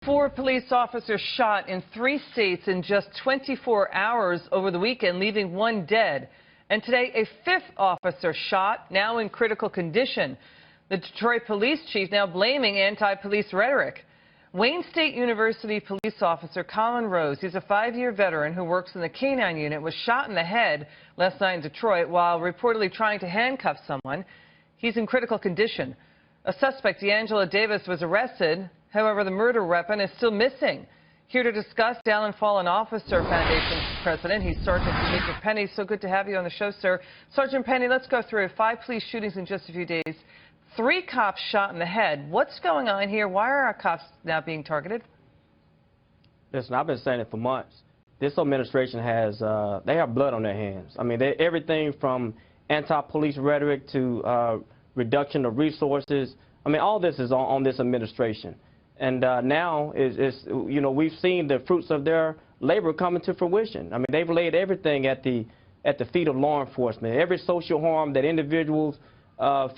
4 police officers shot in 3 states in just 24 hours over the weekend, leaving 1 dead. And today, a 5th officer shot, now in critical condition. The Detroit police chief now blaming anti-police rhetoric. Wayne State University police officer Colin Rose, he's a 5-year veteran who works in the K-9 unit, was shot in the head last night in Detroit while reportedly trying to handcuff someone. He's in critical condition. A suspect, D'Angelo Davis, was arrested. However, the murder weapon is still missing. Here to discuss, Fallen Officer Foundation president, he's Sergeant Tre Pennie. So good to have you on the show, sir. Sergeant Pennie, let's go through 5 police shootings in just a few days. 3 cops shot in the head. What's going on here? Why are our cops now being targeted? Listen, I've been saying it for months. This administration has, they have blood on their hands. I mean, everything from anti-police rhetoric to reduction of resources. I mean, all this is on this administration. And now you know, we've seen the fruits of their labor coming to fruition. I mean, they've laid everything at the feet of law enforcement. Every social harm that individuals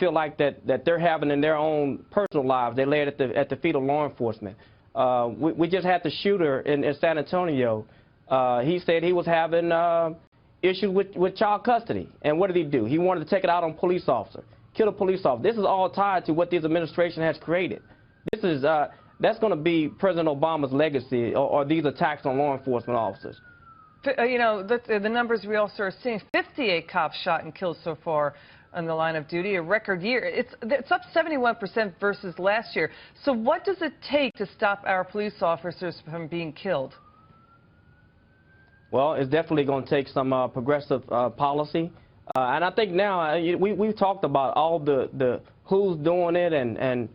feel like that they're having in their own personal lives, they lay it at the feet of law enforcement. We just had the shooter in San Antonio. He said he was having issues with child custody. And what did he do? He wanted to take it out on a police officer, kill a police officer. This is all tied to what this administration has created. This is that's going to be President Obama's legacy, or these attacks on law enforcement officers. You know, the numbers we also are seeing: 58 cops shot and killed so far on the line of duty, a record year. It's up 71% versus last year. So what does it take to stop our police officers from being killed? Well, it's definitely going to take some progressive policy. And I think now we've talked about all the who's doing it and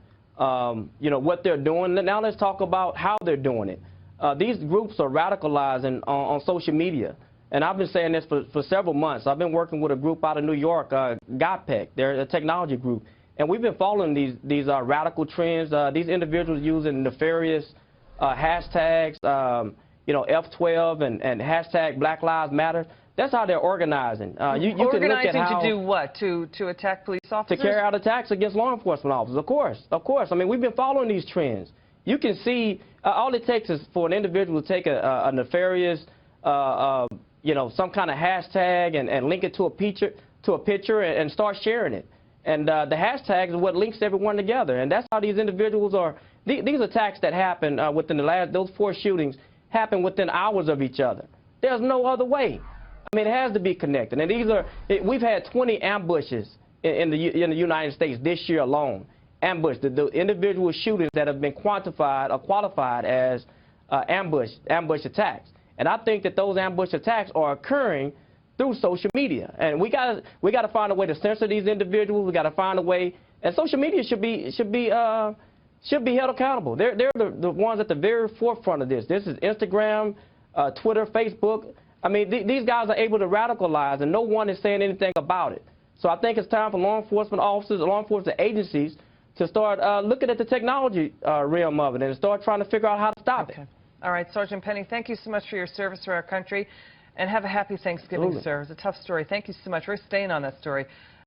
you know, what they're doing. Now let's talk about how they're doing it. These groups are radicalizing on social media. And I've been saying this for several months. I've been working with a group out of New York, GOPEC. They're a technology group. And we've been following these radical trends. These individuals using nefarious hashtags, you know, F12 and hashtag Black Lives Matter. That's how they're organizing. You can look at how, to do what? To attack police officers? To carry out attacks against law enforcement officers, of course. Of course. I mean, we've been following these trends. You can see all it takes is for an individual to take a nefarious, you know, some kind of hashtag and link it to a picture and start sharing it. And the hashtag is what links everyone together. And that's how these individuals are. These attacks that happen within those 4 shootings happen within hours of each other. There's no other way. I mean, it has to be connected. And we've had 20 ambushes in the United States this year alone. The individual shootings that have been quantified or qualified as ambush attacks. And I think that those ambush attacks are occurring through social media. And we got to find a way to censor these individuals. We got to find a way, and social media should be held accountable. They're the ones at the very forefront of this. This is Instagram, Twitter, Facebook. I mean, these guys are able to radicalize, and no one is saying anything about it. So I think it's time for law enforcement officers, law enforcement agencies, to start looking at the technology realm of it and start trying to figure out how to stop it. All right, Sergeant Pennie, thank you so much for your service for our country, and have a happy Thanksgiving, sir. It was a tough story. Thank you so much. We're staying on that story.